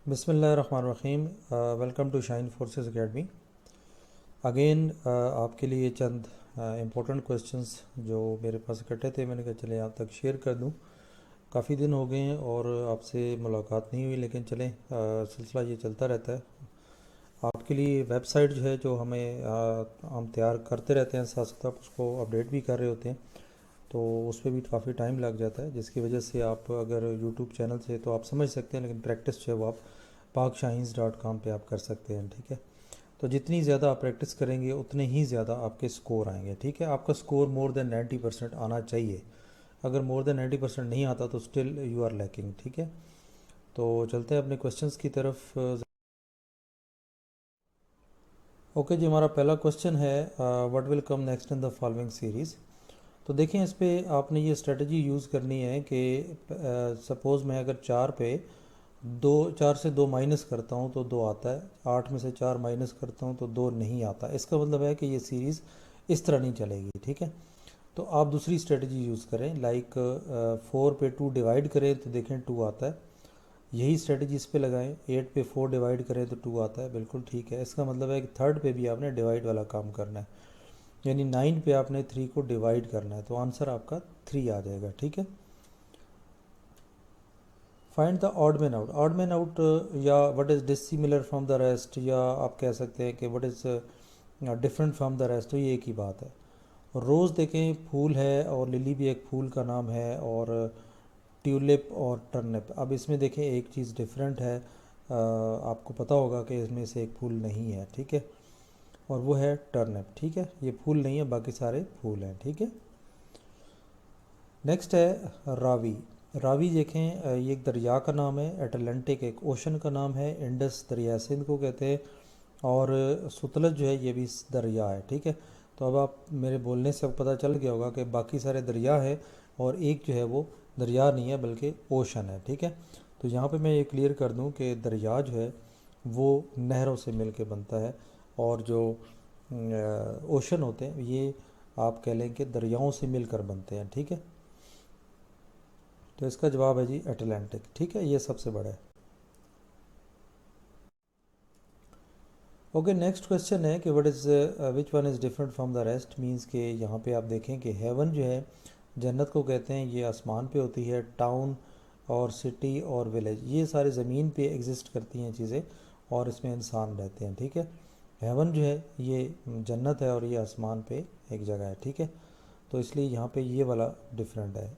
बिस्मिल्लाहिर्रहमानिर्रहीम। Welcome to Shine Forces Academy. Again आपके लिए चंद इम्पोर्टेंट क्वेश्चंस जो मेरे पास इकट्ठे थे, मैंने कहा चले आप तक शेयर कर दूं। काफ़ी दिन हो गए हैं और आपसे मुलाकात नहीं हुई, लेकिन चलें सिलसिला ये चलता रहता है। आपके लिए वेबसाइट जो है, जो हम तैयार करते रहते हैं, साथ साथ आप उसको अपडेट भी कर रहे होते हैं, तो उस पर भी काफ़ी टाइम लग जाता है, जिसकी वजह से आप अगर यूट्यूब चैनल से तो आप समझ सकते हैं, लेकिन प्रैक्टिस जो है वो आप pakshahins.com पे आप कर सकते हैं। ठीक है, तो जितनी ज़्यादा आप प्रैक्टिस करेंगे उतने ही ज़्यादा आपके स्कोर आएंगे। ठीक है, आपका स्कोर मोर देन 90% आना चाहिए। अगर मोर देन 90% नहीं आता तो स्टिल यू आर लैकिंग। ठीक है, तो चलते हैं अपने क्वेश्चंस की तरफ। ओके जी, हमारा पहला क्वेश्चन है what will come next in the following series. तो देखें, इस पे आपने ये स्ट्रेटजी यूज़ करनी है कि सपोज़ मैं अगर चार से दो माइनस करता हूँ तो दो आता है, 8 में से 4 माइनस करता हूँ तो दो नहीं आता। इसका मतलब है कि ये सीरीज़ इस तरह नहीं चलेगी। ठीक है, तो आप दूसरी स्ट्रेटजी यूज़ करें, लाइक 4 पे 2 डिवाइड करें तो देखें 2 आता है। यही स्ट्रेटजी इस पे लगाएं, 8 पे 4 डिवाइड करें तो 2 आता है। बिल्कुल ठीक है, इसका मतलब है कि थर्ड पे भी आपने डिवाइड वाला काम करना है, यानी 9 पे आपने 3 को डिवाइड करना है, तो आंसर आपका 3 आ जाएगा। ठीक है, find the odd man out. Odd man out या what is dissimilar from the rest, या आप कह सकते हैं कि what is different from the rest, तो ये एक ही बात है। रोज़ देखें फूल है और लिली भी एक फूल का नाम है, और ट्यूलिप और टर्निप। अब इसमें देखें एक चीज़ डिफरेंट है, आपको पता होगा कि इसमें से एक फूल नहीं है। ठीक है, और वो है टर्निप। ठीक है, ये फूल नहीं है, बाकी सारे फूल हैं। ठीक है, नेक्स्ट है रावी। रावी देखें ये एक दरिया का नाम है, अटलांटिक एक ओशन का नाम है, इंडस दरिया सिंध को कहते हैं, और सुतलज जो है ये भी दरिया है। ठीक है, तो अब आप मेरे बोलने से अब पता चल गया होगा कि बाकी सारे दरिया है और एक जो है वो दरिया नहीं है बल्कि ओशन है। ठीक है, तो यहाँ पे मैं ये क्लियर कर दूँ कि दरिया जो है वो नहरों से मिल के बनता है, और जो ओशन होते हैं ये आप कह लें कि दरियाओं से मिलकर बनते हैं। ठीक है, तो इसका जवाब है जी अटलांटिक। ठीक है, ये सबसे बड़ा है। ओके, नेक्स्ट क्वेश्चन है कि what is which one is different from the rest. Means कि यहाँ पे आप देखें कि हेवन जो है जन्नत को कहते हैं, ये आसमान पे होती है। टाउन और सिटी और विलेज ये सारे ज़मीन पे एग्जिस्ट करती हैं चीज़ें, और इसमें इंसान रहते हैं। ठीक है, हेवन जो है ये जन्नत है और ये आसमान पे एक जगह है। ठीक है, तो इसलिए यहाँ पे ये वाला डिफरेंट है।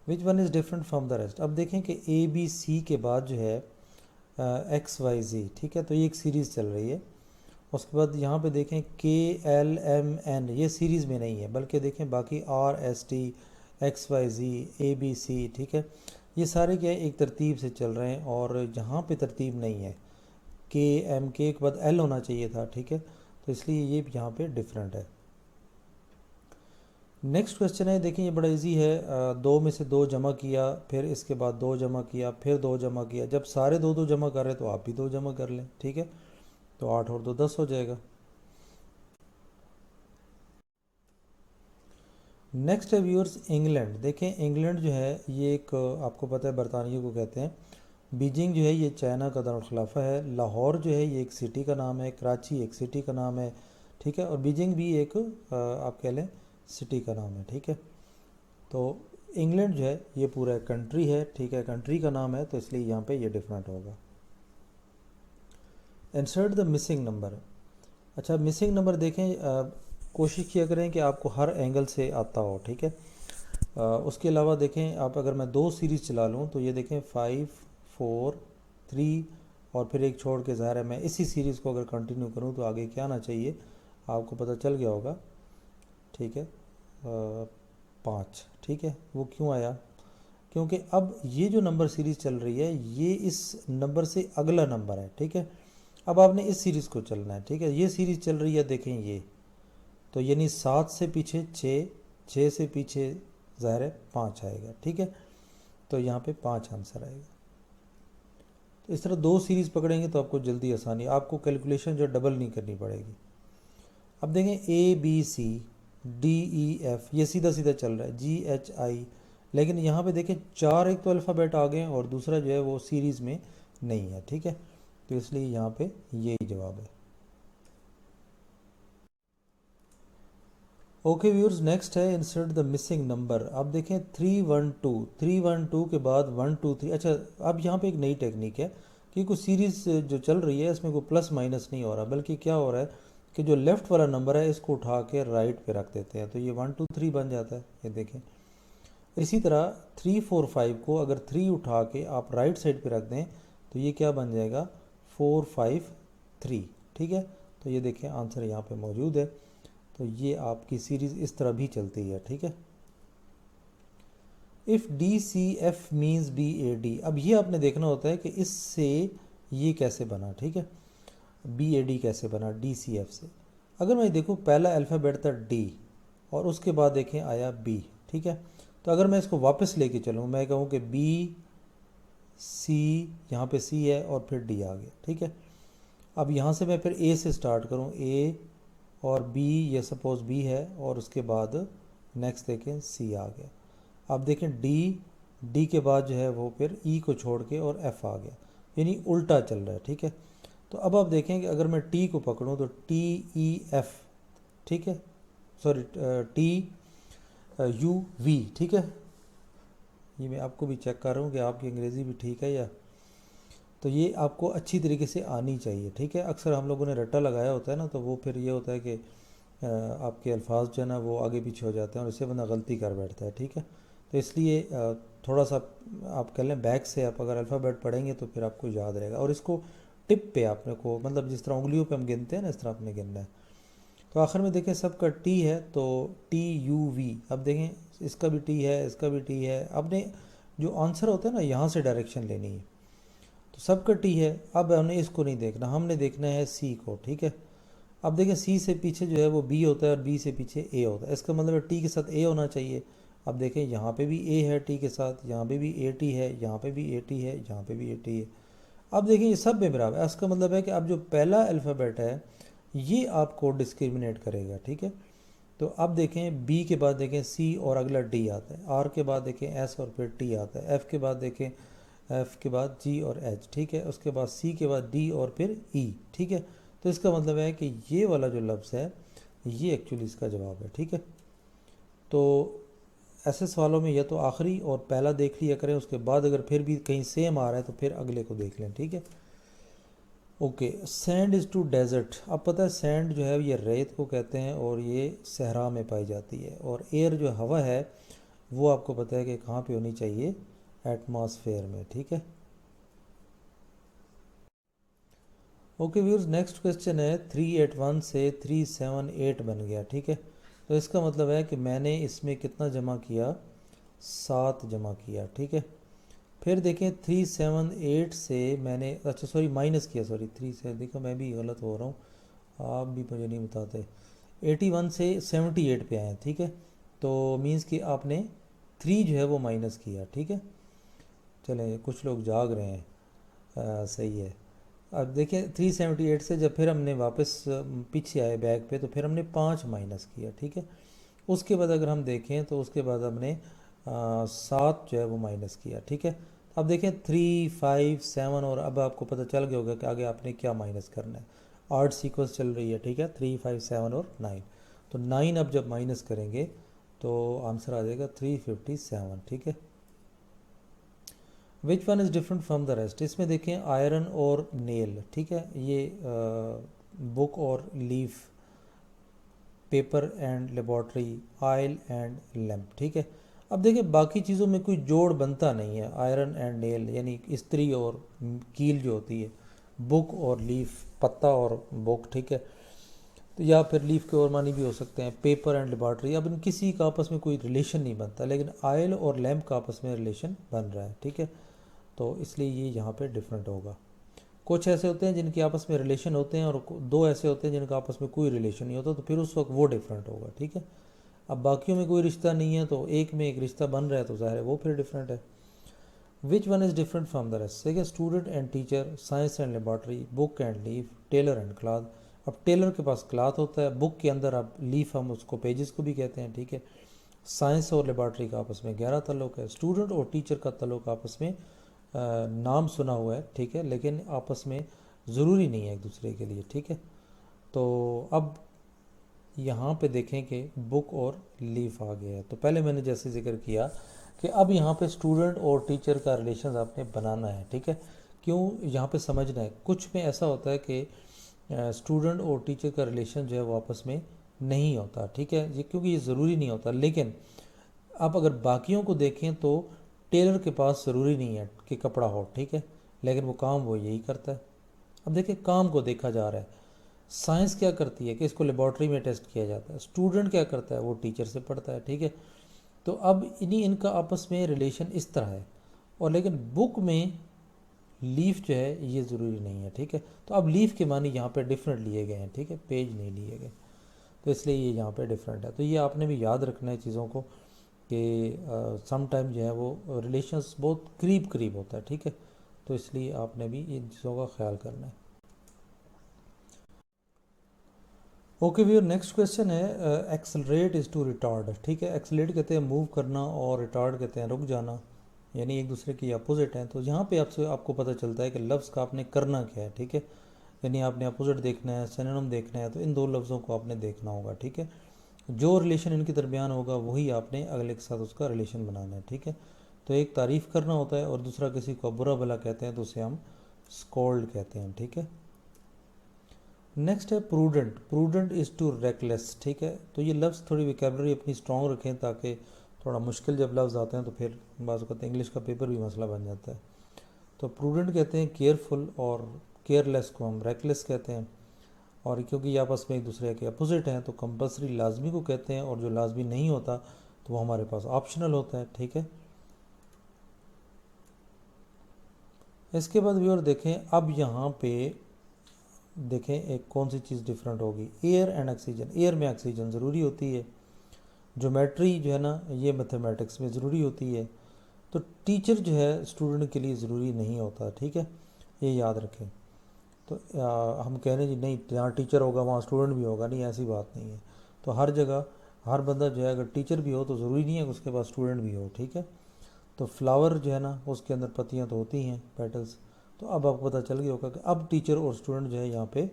Which one is different from the rest. अब देखें कि ए बी सी के बाद जो है एक्स वाई जी। ठीक है, तो ये एक सीरीज़ चल रही है। उसके बाद यहाँ पे देखें के एल एम एन, ये सीरीज़ में नहीं है, बल्कि देखें बाकी R S T x Y जी ए बी सी। ठीक है, ये सारे क्या है एक तरतीब से चल रहे हैं, और यहाँ पे तरतीब नहीं है। के एम के बाद एल होना चाहिए था। ठीक है, तो इसलिए ये यहाँ पे डिफरेंट है। नेक्स्ट क्वेश्चन है, देखिए ये बड़ा इजी है। दो में से दो जमा किया, फिर इसके बाद दो जमा किया, फिर दो जमा किया। जब सारे दो दो जमा कर रहे हैं तो आप भी दो जमा कर लें। ठीक है, तो 8 और 2 10 हो जाएगा। नेक्स्ट है व्यूअर्स इंग्लैंड। देखें इंग्लैंड जो है ये एक आपको पता है बरतानिया को कहते हैं। बीजिंग जो है ये चाइना का दारुल है। लाहौर जो है ये एक सिटी का नाम है। कराची एक सिटी का नाम है। ठीक है, और बीजिंग भी एक आप कह लें सिटी का नाम है। ठीक है, तो इंग्लैंड जो है ये पूरा कंट्री है। ठीक है, कंट्री का नाम है, तो इसलिए यहाँ पे ये डिफरेंट होगा। Insert the missing number. अच्छा, मिसिंग नंबर देखें, कोशिश किया करें कि आपको हर एंगल से आता हो। ठीक है, उसके अलावा देखें आप, अगर मैं दो सीरीज़ चला लूँ तो ये देखें 5 4 3, और फिर एक छोड़ के ज़ाहिर है मैं इसी सीरीज़ को अगर कंटिन्यू करूँ तो आगे क्या आना चाहिए आपको पता चल गया होगा। ठीक है, 5। ठीक है, वो क्यों आया, क्योंकि अब ये जो नंबर सीरीज़ चल रही है ये इस नंबर से अगला नंबर है। ठीक है, अब आपने इस सीरीज़ को चलना है। ठीक है, ये सीरीज़ चल रही है, देखें ये, तो यानी 7 से पीछे 6, 6 से पीछे ज़ाहिर है 5 आएगा। ठीक है, तो यहाँ पे 5 आंसर आएगा। तो इस तरह दो सीरीज़ पकड़ेंगे तो आपको जल्दी आसानी, आपको कैलकुलेशन जो डबल नहीं करनी पड़ेगी। अब देखें A B C D E F, ये सीधा सीधा चल रहा है, जी एच आई, लेकिन यहाँ पे देखें चार, एक तो अल्फ़ाबेट आ गए और दूसरा जो है वो सीरीज़ में नहीं है, ठीक है। तो इसलिए यहाँ पे यही जवाब है। ओके व्यूअर्स, नेक्स्ट है इंसर्ट द मिसिंग नंबर। अब देखें 312, 312 के बाद 123। अच्छा, अब यहाँ पे एक नई टेक्निक है कि कुछ सीरीज़ जो चल रही है इसमें कोई प्लस माइनस नहीं हो रहा, बल्कि क्या हो रहा है कि जो लेफ़्ट वाला नंबर है इसको उठा के राइट पे रख देते हैं, तो ये 123 बन जाता है, ये देखें। इसी तरह 345 को अगर 3 उठा के आप राइट साइड पे रख दें तो ये क्या बन जाएगा, 453, ठीक है। तो ये देखें आंसर यहाँ पे मौजूद है। तो ये आपकी सीरीज़ इस तरह भी चलती है, ठीक है। If D C F means B A D, अब ये आपने देखना होता है कि इससे ये कैसे बना, ठीक है, बी ए डी कैसे बना डी सी एफ से। अगर मैं देखूँ पहला अल्फ़ाबेट था डी और उसके बाद देखें आया बी, ठीक है। तो अगर मैं इसको वापस लेके चलूँ, मैं कहूँ कि बी सी, यहाँ पे सी है और फिर डी आ गया, ठीक है। अब यहाँ से मैं फिर ए से स्टार्ट करूँ, ए और बी, ये सपोज़ बी है और उसके बाद नेक्स्ट देखें सी आ गया। अब देखें डी के बाद जो है वो फिर ई को छोड़ के और एफ आ गया, यानी उल्टा चल रहा है, ठीक है। तो अब आप देखें कि अगर मैं टी को पकड़ूं तो टी ई एफ, ठीक है, सॉरी टी यू वी, ठीक है। ये मैं आपको भी चेक कर रहा हूँ कि आपकी अंग्रेज़ी भी ठीक है या, तो ये आपको अच्छी तरीके से आनी चाहिए, ठीक है। अक्सर हम लोगों ने रट्टा लगाया होता है ना, तो वो फिर ये होता है कि आपके अल्फाज जो है ना वो आगे पीछे हो जाते हैं और इससे बंदा गलती कर बैठता है, ठीक है। तो इसलिए थोड़ा सा आप कह लें बैक से आप अगर अल्फ़ाबेट पढ़ेंगे तो फिर आपको याद रहेगा। और इसको टिप पे आपने को, मतलब जिस तरह उंगलियों पे हम गिनते हैं ना, इस तरह आपने गिनना है। तो आखिर में देखें सबका टी है तो टी यू वी, अब देखें इसका भी टी है, इसका भी टी है। आपने जो आंसर होता है ना यहाँ से डायरेक्शन लेनी है, तो सबका टी है। अब हमने इसको नहीं देखना, हमने देखना है सी को, ठीक है। अब देखें सी से पीछे जो है वो बी होता है और बी से पीछे ए होता है, इसका मतलब है टी के साथ ए होना चाहिए। अब देखें यहाँ पे भी ए है टी के साथ, यहाँ पे भी ए टी है, यहाँ पे भी ए टी है, यहाँ पे भी ए टी है। अब देखें ये सब में बराबर है, इसका मतलब है कि अब जो पहला अल्फ़ाबेट है ये आपको डिस्क्रिमिनेट करेगा, ठीक है। तो अब देखें बी के बाद देखें सी और अगला डी आता है, आर के बाद देखें एस और फिर टी आता है, एफ़ के बाद देखें एफ़ के बाद जी और एच, ठीक है। उसके बाद सी के बाद डी और फिर ई, ठीक है। तो इसका मतलब है कि ये वाला जो लफ्ज़ है ये एक्चुअली इसका जवाब है, ठीक है। तो ऐसे सवालों में या तो आखिरी और पहला देख लिया करें, उसके बाद अगर फिर भी कहीं सेम आ रहा है तो फिर अगले को देख लें, ठीक है। Okay, sand is to desert. अब पता है सैंड जो है ये रेत को कहते हैं और ये सहरा में पाई जाती है। और एयर जो हवा है वो आपको पता है कि कहाँ पे होनी चाहिए, एटमॉस्फेयर में, ठीक है। ओके व्यूअर्स, नेक्स्ट क्वेश्चन है 381 से 378 बन गया, ठीक है। तो इसका मतलब है कि मैंने इसमें कितना जमा किया, 7 जमा किया, ठीक है। फिर देखें 378 से मैंने, अच्छा सॉरी माइनस किया, सॉरी 3 से, देखो मैं भी गलत हो रहा हूँ, आप भी मुझे नहीं बताते। 81 से 78 पे आए, ठीक है। तो मीन्स कि आपने 3 जो है वो माइनस किया, ठीक है। चलें कुछ लोग जाग रहे हैं, सही है। अब देखिए 378 से जब फिर हमने वापस पीछे आए बैक पे तो फिर हमने 5 माइनस किया, ठीक है। उसके बाद अगर हम देखें तो उसके बाद हमने 7 जो है वो माइनस किया, ठीक है। अब देखें 3, 5, 7 और अब आपको पता चल गया होगा कि आगे आपने क्या माइनस करना है। आर्ट सीक्वेंस चल रही है, ठीक है, 3, 5, 7 और 9। तो 9 अब जब माइनस करेंगे तो आंसर आ जाएगा 357, ठीक है। Which one is different from the rest, इसमें देखें आयरन और नेल, ठीक है, ये बुक और leaf, paper and laboratory, oil and lamp, ठीक है। अब देखिए बाकी चीज़ों में कोई जोड़ बनता नहीं है, आयरन एंड नेल यानी स्त्री और कील जो होती है, बुक और लीफ पत्ता और बुक, ठीक है। तो या फिर लीफ के और मानी भी हो सकते हैं, पेपर एंड लेबॉर्ट्री। अब इन किसी का आपस में कोई रिलेशन नहीं बनता, लेकिन आयल और लैम्प का आपस में रिलेशन बन रहा है, ठीक है। तो इसलिए ये यहाँ पे डिफरेंट होगा। कुछ ऐसे होते हैं जिनके आपस में रिलेशन होते हैं और दो ऐसे होते हैं जिनका आपस में कोई रिलेशन नहीं होता, तो फिर उस वक्त वो डिफरेंट होगा, ठीक है। अब बाकियों में कोई रिश्ता नहीं है तो एक में एक रिश्ता बन रहा है तो ज़ाहिर है वो फिर डिफरेंट है। Which one is different from the rest, देखिए student and teacher, science and laboratory, book and leaf, tailor and cloth. अब टेलर के पास क्लॉथ होता है, बुक के अंदर अब लीफ हम उसको पेजेस को भी कहते हैं, ठीक है। साइंस और लेबॉर्ट्री का आपस में गहरा ताल्लुक है, स्टूडेंट और टीचर का ताल्लुक आपस में नाम सुना हुआ है, ठीक है, लेकिन आपस में ज़रूरी नहीं है एक दूसरे के लिए, ठीक है। तो अब यहाँ पे देखें कि बुक और लीफ आ गया है। तो पहले मैंने जैसे जिक्र किया कि अब यहाँ पे स्टूडेंट और टीचर का रिलेशन आपने बनाना है, ठीक है। क्यों, यहाँ पे समझना है, कुछ में ऐसा होता है कि स्टूडेंट और टीचर का रिलेशन जो है वो आपस में नहीं होता, ठीक है, ये क्योंकि ये ज़रूरी नहीं होता। लेकिन आप अगर बाकियों को देखें तो टेलर के पास ज़रूरी नहीं है कि कपड़ा हो, ठीक है, लेकिन वो काम वो यही करता है। अब देखिए काम को देखा जा रहा है, साइंस क्या करती है कि इसको लेबॉर्ट्री में टेस्ट किया जाता है, स्टूडेंट क्या करता है वो टीचर से पढ़ता है, ठीक है। तो अब इनका आपस में रिलेशन इस तरह है। और लेकिन बुक में लीफ जो है ये ज़रूरी नहीं है, ठीक है। तो अब लीफ के मानी यहाँ पे डिफरेंट लिए गए हैं, ठीक है, पेज नहीं लिए गए, तो इसलिए ये यहाँ पे डिफरेंट है। तो ये आपने भी याद रखना है चीज़ों को कि सम टाइम जो है वो रिलेशंस बहुत करीब करीब होता है, ठीक है। तो इसलिए आपने भी इन चीज़ों का ख्याल करना है। ओके व्यूअर, नेक्स्ट क्वेश्चन है एक्सेलरेट इज़ टू रिटार्ड, ठीक है। एक्सेलरेट कहते हैं मूव करना और रिटार्ड कहते हैं रुक जाना, यानी एक दूसरे की अपोजिट हैं। तो यहाँ पे आपको पता चलता है कि लफ्ज़ का आपने करना क्या है, ठीक है। यानी आपने अपोजिट देखना है, सिनोनिम देखना है, तो इन दो लफ्ज़ों को आपने देखना होगा, ठीक है। जो रिलेशन इनके दरमियान होगा वही आपने अगले के साथ उसका रिलेशन बनाना है, ठीक है। तो एक तारीफ़ करना होता है और दूसरा किसी को बुरा भला कहते हैं तो उसे हम स्कॉल्ड कहते हैं, ठीक है। नेक्स्ट है prudent, prudent is to reckless, ठीक है। तो ये लफ्ज़ थोड़ी विकेबलरी अपनी स्ट्रॉन्ग रखें ताकि थोड़ा मुश्किल जब लफ्ज़ आते हैं तो फिर बाज़ कहते हैं इंग्लिश का पेपर भी मसला बन जाता है। तो प्रूडेंट कहते हैं केयरफुल, और केयरलेस को हम रेकलेस कहते हैं। और क्योंकि ये आपस में एक दूसरे के अपोजिट हैं तो कंपलसरी लाजमी को कहते हैं, और जो लाजमी नहीं होता तो वो हमारे पास ऑप्शनल होता है, ठीक है। इसके बाद व्यूअर देखें, अब यहाँ पे देखें एक कौन सी चीज़ डिफरेंट होगी, एयर एंड ऑक्सीजन। एयर में ऑक्सीजन ज़रूरी होती है, ज्योमेट्री जो है ना ये मैथमेटिक्स में ज़रूरी होती है। तो टीचर जो है स्टूडेंट के लिए ज़रूरी नहीं होता, ठीक है, ये याद रखें। तो हम कह रहे हैं जी नहीं, जहाँ टीचर होगा वहाँ स्टूडेंट भी होगा, नहीं ऐसी बात नहीं है। तो हर जगह हर बंदा जो है अगर टीचर भी हो तो ज़रूरी नहीं है कि उसके पास स्टूडेंट भी हो, ठीक है। तो फ्लावर जो है ना उसके अंदर पत्तियाँ तो होती हैं, पेटल्स। तो अब आपको पता चल गया होगा कि अब टीचर और स्टूडेंट जो है यहाँ पे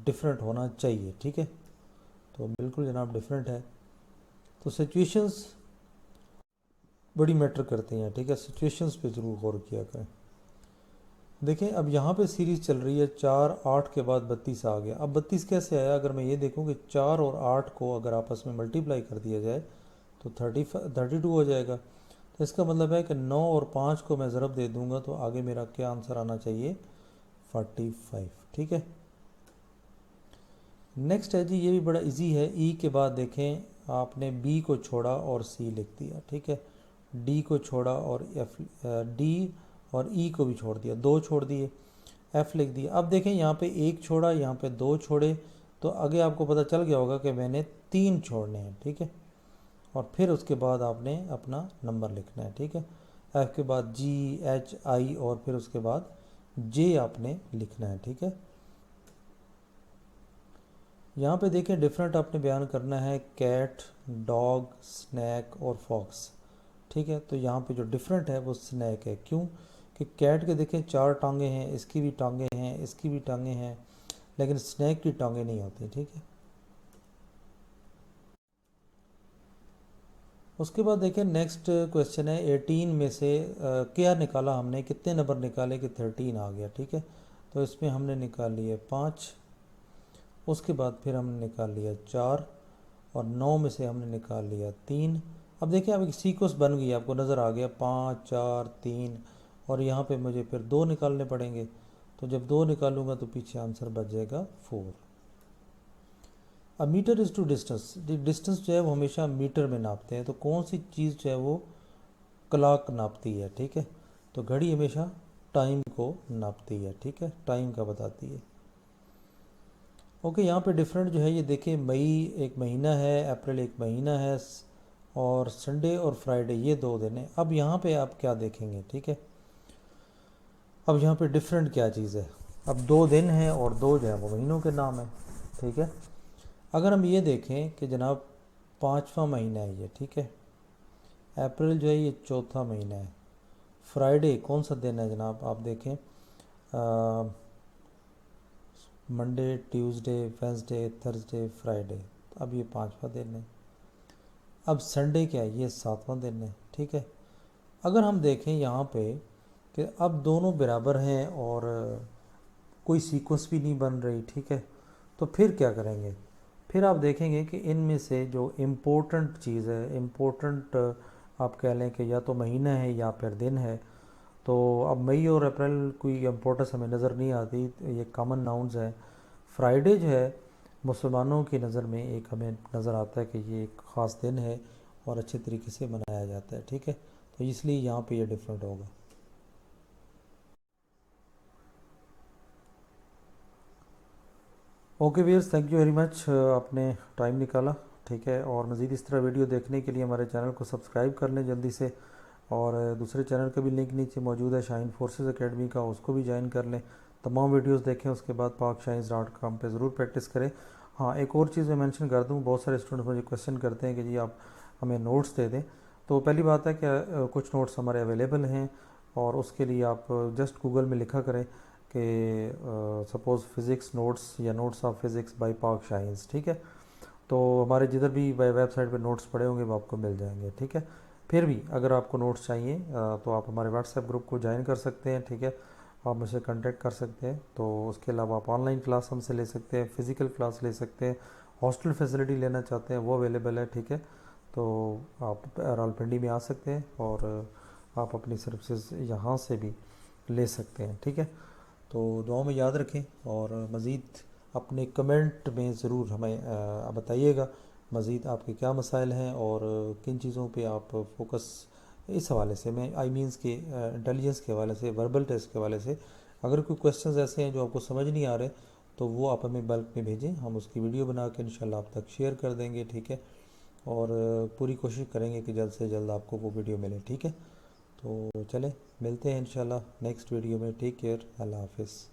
डिफरेंट होना चाहिए, ठीक है। तो बिल्कुल जनाब डिफरेंट है। तो सिचुएशंस बड़ी मैटर करती हैं, ठीक है, सिचुएशंस पे ज़रूर गौर किया करें। देखें अब यहाँ पे सीरीज़ चल रही है 4 8 के बाद 32 आ गया। अब 32 कैसे आया, अगर मैं ये देखूँ कि 4 और 8 को अगर आपस में मल्टीप्लाई कर दिया जाए तो 32 हो जाएगा। तो इसका मतलब है कि 9 और 5 को मैं ज़रब दे दूंगा तो आगे मेरा क्या आंसर आना चाहिए, 45, ठीक है। नेक्स्ट है जी, ये भी बड़ा इजी है। ई के बाद देखें आपने बी को छोड़ा और सी लिख दिया, ठीक है। डी को छोड़ा और एफ, डी और ई को भी छोड़ दिया, दो छोड़ दिए, एफ लिख दिया। अब देखें यहाँ पे एक छोड़ा, यहाँ पे दो छोड़े, तो आगे आपको पता चल गया होगा कि मैंने 3 छोड़ने हैं, ठीक है। और फिर उसके बाद आपने अपना नंबर लिखना है, ठीक है। एफ के बाद जी एच आई और फिर उसके बाद जे आपने लिखना है, ठीक है। यहाँ पे देखें डिफरेंट आपने बयान करना है, कैट, डॉग, स्नैक और फॉक्स, ठीक है। तो यहाँ पे जो डिफरेंट है वो स्नैक है। क्यों कि कैट के देखें 4 टांगे हैं, इसकी भी टांगे हैं, इसकी भी टांगे हैं, लेकिन स्नैक की टांगे नहीं होती, ठीक है। उसके बाद देखें नेक्स्ट क्वेश्चन है 18 में से क्या निकाला हमने, कितने नंबर निकाले कि 13 आ गया, ठीक है। तो इसमें हमने निकाल लिए 5, उसके बाद फिर हमने निकाल लिया 4, और 9 में से हमने निकाल लिया 3। अब देखिए अब एक सीक्वेंस बन गई, आपको नज़र आ गया 5 4 3, और यहाँ पे मुझे फिर 2 निकालने पड़ेंगे। तो जब 2 निकालूंगा तो पीछे आंसर बच जाएगा 4। अब metre is to distance, distance जो है वो हमेशा मीटर में नापते हैं। तो कौन सी चीज़ जो है वो क्लॉक नापती है, ठीक है। तो घड़ी हमेशा टाइम को नापती है, ठीक है, टाइम का बताती है। ओके, यहाँ पे डिफरेंट जो है ये देखिए, मई एक महीना है, अप्रैल एक महीना है, और संडे और फ्राइडे ये 2 दिन है। अब यहाँ पे आप क्या देखेंगे, ठीक है। अब यहाँ पे डिफरेंट क्या चीज़ है, अब 2 दिन हैं और 2 जो है वो महीनों के नाम है, ठीक है। अगर हम ये देखें कि जनाब 5वां महीना है ये, ठीक है, अप्रैल जो है ये 4था महीना है, फ्राइडे कौन सा दिन है जनाब, आप देखें Monday, Tuesday, Wednesday, Thursday, Friday, अब ये 5वां दिन है। अब संडे क्या है, ये 7वां दिन है, ठीक है। अगर हम देखें यहाँ पे कि अब दोनों बराबर हैं और कोई सीक्वेंस भी नहीं बन रही, ठीक है, तो फिर क्या करेंगे, फिर आप देखेंगे कि इनमें से जो इम्पोर्टेंट चीज़ है, इम्पोर्टेंट आप कह लें कि या तो महीना है या फिर दिन है, तो अब मई और अप्रैल कोई इम्पोर्टेंस हमें नज़र नहीं आती, ये कॉमन नाउन्स हैं। फ्राइडे जो है मुसलमानों की नज़र में एक हमें नज़र आता है कि ये एक ख़ास दिन है और अच्छे तरीके से मनाया जाता है, ठीक है, तो इसलिए यहाँ पे ये डिफरेंट होगा। Okay viewers, thank you very much, आपने टाइम निकाला, ठीक है, और मज़ीद इस तरह वीडियो देखने के लिए हमारे चैनल को सब्सक्राइब कर लें जल्दी से, और दूसरे चैनल का भी लिंक नीचे मौजूद है शाहीन फोर्सेस एकेडमी का, उसको भी ज्वाइन कर लें, तमाम वीडियोस देखें, उसके बाद pakshahin.com पे ज़रूर प्रैक्टिस करें। हाँ, एक और चीज़ मैं मेंशन कर दूँ, बहुत सारे स्टूडेंट मुझे क्वेश्चन करते हैं कि जी आप हमें नोट्स दे दें, तो पहली बात है कि कुछ नोट्स हमारे अवेलेबल हैं, और उसके लिए आप जस्ट गूगल में लिखा करें कि सपोज़ फ़िज़िक्स नोट्स या नोट्स ऑफ फ़िज़िक्स बाय पाक शाहीन्स, ठीक है, तो हमारे जिधर भी वेबसाइट पे नोट्स पड़े होंगे वो आपको मिल जाएंगे, ठीक है। फिर भी अगर आपको नोट्स चाहिए तो आप हमारे व्हाट्सएप ग्रुप को ज्वाइन कर सकते हैं, ठीक है, आप मुझसे कांटेक्ट कर सकते हैं। तो उसके अलावा आप ऑनलाइन क्लास हमसे ले सकते हैं, फ़िज़िकल क्लास ले सकते हैं, हॉस्टल फैसिलिटी लेना चाहते हैं वो अवेलेबल है, ठीक है। तो आप रावलपिंडी में आ सकते हैं और आप अपनी सर्विसेज यहाँ से भी ले सकते हैं, ठीक है। तो दुआ में याद रखें, और मज़ीद अपने कमेंट में ज़रूर हमें बताइएगा मज़ीद आपके क्या मसाइल हैं और किन चीज़ों पे आप फोकस, इस हवाले से मैं आई मीन्स के इंटेलिजेंस के हवाले से, वर्बल टेस्ट के हवाले से अगर कोई क्वेश्चंस ऐसे हैं जो आपको समझ नहीं आ रहे, तो वो आप हमें बल्क में भेजें, हम उसकी वीडियो बना के इंशाल्लाह आप तक शेयर कर देंगे, ठीक है, और पूरी कोशिश करेंगे कि जल्द से जल्द आपको वो वीडियो मिले, ठीक है। तो चलें, मिलते हैं इंशाल्लाह नेक्स्ट वीडियो में, टेक केयर, अल्लाह हाफिज़।